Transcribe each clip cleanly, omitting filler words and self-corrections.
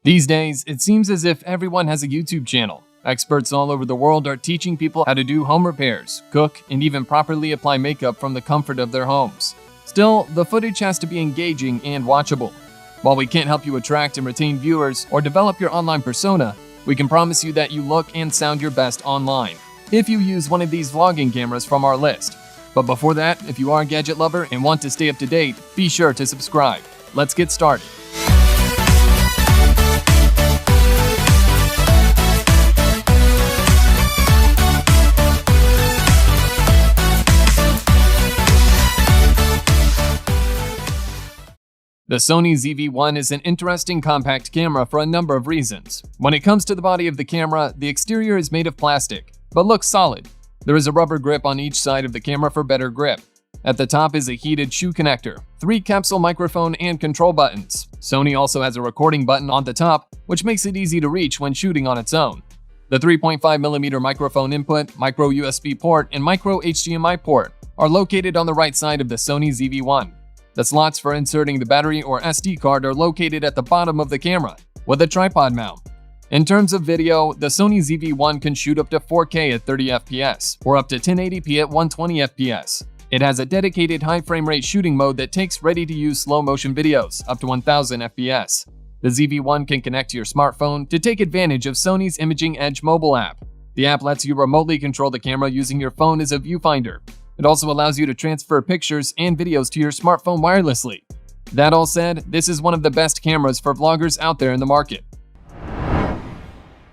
These days, it seems as if everyone has a YouTube channel. Experts all over the world are teaching people how to do home repairs, cook, and even properly apply makeup from the comfort of their homes. Still, the footage has to be engaging and watchable. While we can't help you attract and retain viewers or develop your online persona, we can promise you that you look and sound your best online if you use one of these vlogging cameras from our list. But before that, if you are a gadget lover and want to stay up to date, be sure to subscribe. Let's get started. The Sony ZV-1 is an interesting compact camera for a number of reasons. When it comes to the body of the camera, the exterior is made of plastic, but looks solid. There is a rubber grip on each side of the camera for better grip. At the top is a heated shoe connector, 3 capsule microphone and control buttons. Sony also has a recording button on the top, which makes it easy to reach when shooting on its own. The 3.5mm microphone input, micro USB port, and micro HDMI port are located on the right side of the Sony ZV-1. The slots for inserting the battery or SD card are located at the bottom of the camera, with a tripod mount. In terms of video, the Sony ZV-1 can shoot up to 4K at 30 FPS, or up to 1080p at 120 FPS. It has a dedicated high frame rate shooting mode that takes ready-to-use slow-motion videos, up to 1000 FPS. The ZV-1 can connect to your smartphone to take advantage of Sony's Imaging Edge mobile app. The app lets you remotely control the camera using your phone as a viewfinder. It also allows you to transfer pictures and videos to your smartphone wirelessly. That all said, this is one of the best cameras for vloggers out there in the market.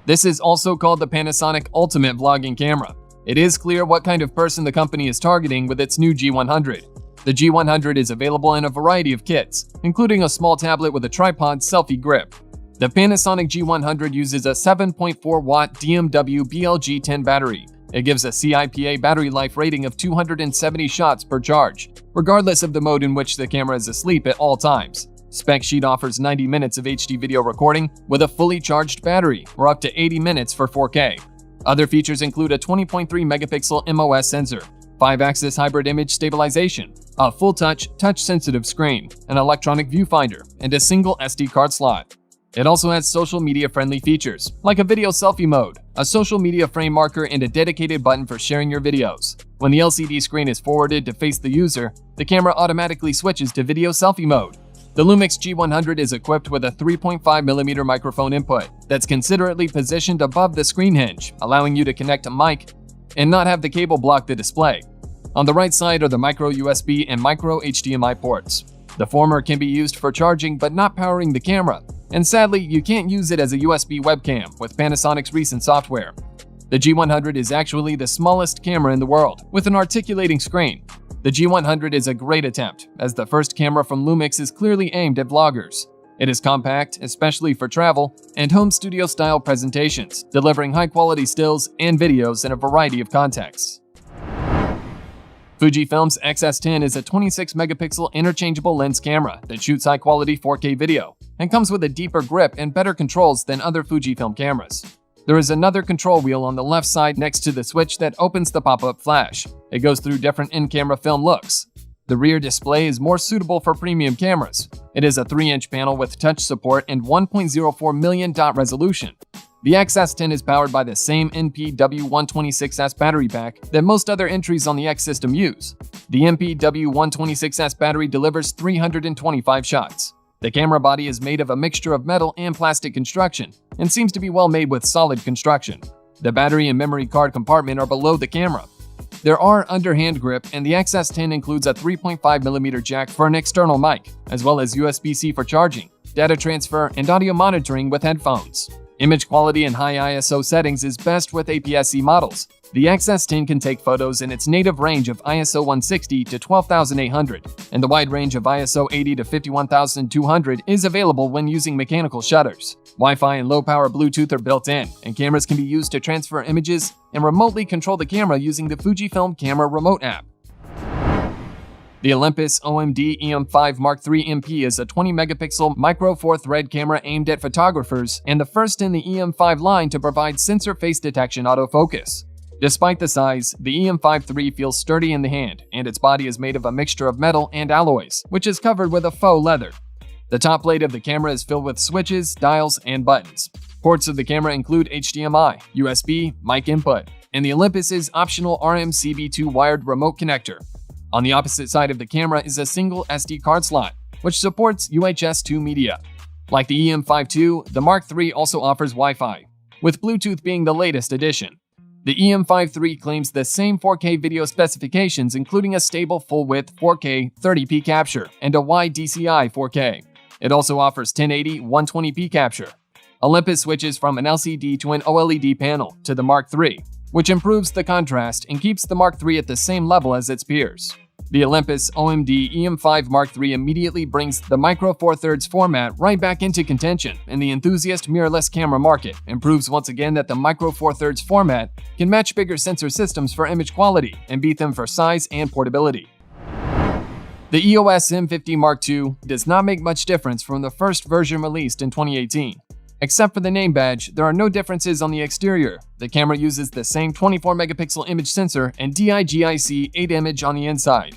This is also called the Panasonic Ultimate Vlogging Camera. It is clear what kind of person the company is targeting with its new G100. The G100 is available in a variety of kits, including a small tablet with a tripod selfie grip. The Panasonic G100 uses a 7.4-watt DMW BLG10 battery. It gives a CIPA battery life rating of 270 shots per charge, regardless of the mode in which the camera is asleep at all times. Spec sheet offers 90 minutes of HD video recording with a fully charged battery, or up to 80 minutes for 4K. Other features include a 20.3-megapixel MOS sensor, 5-axis hybrid image stabilization, a full-touch, touch-sensitive screen, an electronic viewfinder, and a single SD card slot. It also has social media-friendly features, like a video selfie mode, a social media frame marker, and a dedicated button for sharing your videos. When the LCD screen is forwarded to face the user, the camera automatically switches to video selfie mode. The LUMIX G100 is equipped with a 3.5mm microphone input that's considerately positioned above the screen hinge, allowing you to connect a mic and not have the cable block the display. On the right side are the micro USB and micro HDMI ports. The former can be used for charging but not powering the camera, and sadly, you can't use it as a USB webcam with Panasonic's recent software. The G100 is actually the smallest camera in the world, with an articulating screen. The G100 is a great attempt, as the first camera from LUMIX is clearly aimed at vloggers. It is compact, especially for travel and home studio-style presentations, delivering high-quality stills and videos in a variety of contexts. FUJIFILM's X-S10 is a 26-megapixel interchangeable lens camera that shoots high-quality 4K video and comes with a deeper grip and better controls than other FUJIFILM cameras. There is another control wheel on the left side next to the switch that opens the pop-up flash. It goes through different in-camera film looks. The rear display is more suitable for premium cameras. It is a 3-inch panel with touch support and 1.04 million dot resolution. The X-S10 is powered by the same NP-W126S battery pack that most other entries on the X system use. The NP-W126S battery delivers 325 shots. The camera body is made of a mixture of metal and plastic construction and seems to be well made with solid construction. The battery and memory card compartment are below the camera. There are underhand grip, and the X-S10 includes a 3.5mm jack for an external mic, as well as USB-C for charging, data transfer, and audio monitoring with headphones. Image quality in high ISO settings is best with APS-C models. The X-S10 can take photos in its native range of ISO 160 to 12,800, and the wide range of ISO 80 to 51,200 is available when using mechanical shutters. Wi-Fi and low-power Bluetooth are built in, and cameras can be used to transfer images and remotely control the camera using the FUJIFILM Camera Remote app. The Olympus OMD EM5 Mark III MP is a 20-megapixel micro 4-thread camera aimed at photographers and the first in the EM5 line to provide sensor face detection autofocus. Despite the size, the EM5 III feels sturdy in the hand, and its body is made of a mixture of metal and alloys, which is covered with a faux leather. The top plate of the camera is filled with switches, dials, and buttons. Ports of the camera include HDMI, USB, mic input, and the Olympus's optional RMCB2 wired remote connector. On the opposite side of the camera is a single SD card slot, which supports UHS 2 media. Like the EM5 II, the Mark III also offers Wi-Fi, with Bluetooth being the latest addition. The EM5 III claims the same 4K video specifications, including a stable full-width 4K 30p capture and a wide DCI 4K. It also offers 1080 120p capture. Olympus switches from an LCD to an OLED panel to the Mark III, which improves the contrast and keeps the Mark III at the same level as its peers. The Olympus OMD EM5 Mark III immediately brings the Micro Four Thirds format right back into contention in the enthusiast mirrorless camera market, and proves once again that the Micro Four Thirds format can match bigger sensor systems for image quality and beat them for size and portability. The EOS M50 Mark II does not make much difference from the first version released in 2018. Except for the name badge, there are no differences on the exterior. The camera uses the same 24-megapixel image sensor and DIGIC 8 image on the inside.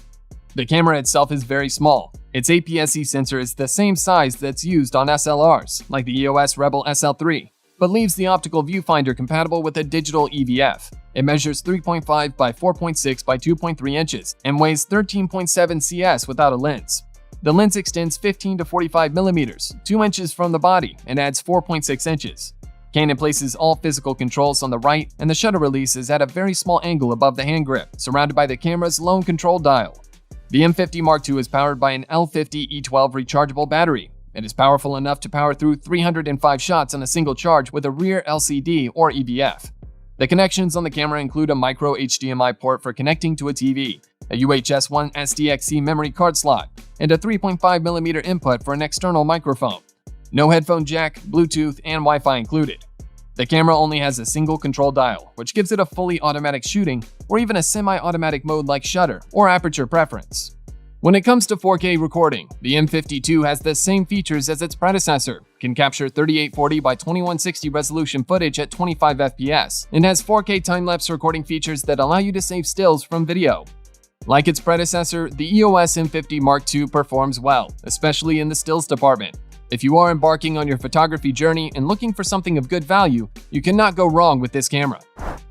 The camera itself is very small. Its APS-C sensor is the same size that's used on SLRs, like the EOS Rebel SL3, but leaves the optical viewfinder compatible with a digital EVF. It measures 3.5 by 4.6 by 2.3 inches and weighs 13.7 CS without a lens. The lens extends 15 to 45 millimeters, 2 inches from the body, and adds 4.6 inches. Canon places all physical controls on the right, and the shutter release is at a very small angle above the hand grip, surrounded by the camera's lone control dial. The M50 Mark II is powered by an L50 E12 rechargeable battery. It is powerful enough to power through 305 shots on a single charge with a rear LCD or EVF. The connections on the camera include a micro HDMI port for connecting to a TV, a UHS 1 SDXC memory card slot, and a 3.5mm input for an external microphone. No headphone jack, Bluetooth, and Wi-Fi included. The camera only has a single control dial, which gives it a fully automatic shooting or even a semi-automatic mode like shutter or aperture preference. When it comes to 4K recording, the M52 has the same features as its predecessor, can capture 3840 by 2160 resolution footage at 25 FPS, and has 4K time-lapse recording features that allow you to save stills from video. Like its predecessor, the EOS M50 Mark II performs well, especially in the stills department. If you are embarking on your photography journey and looking for something of good value, you cannot go wrong with this camera.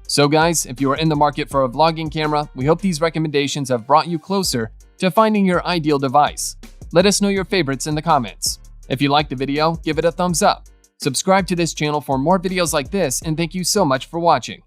So guys, if you are in the market for a vlogging camera, we hope these recommendations have brought you closer to finding your ideal device. Let us know your favorites in the comments. If you liked the video, give it a thumbs up. Subscribe to this channel for more videos like this, and thank you so much for watching.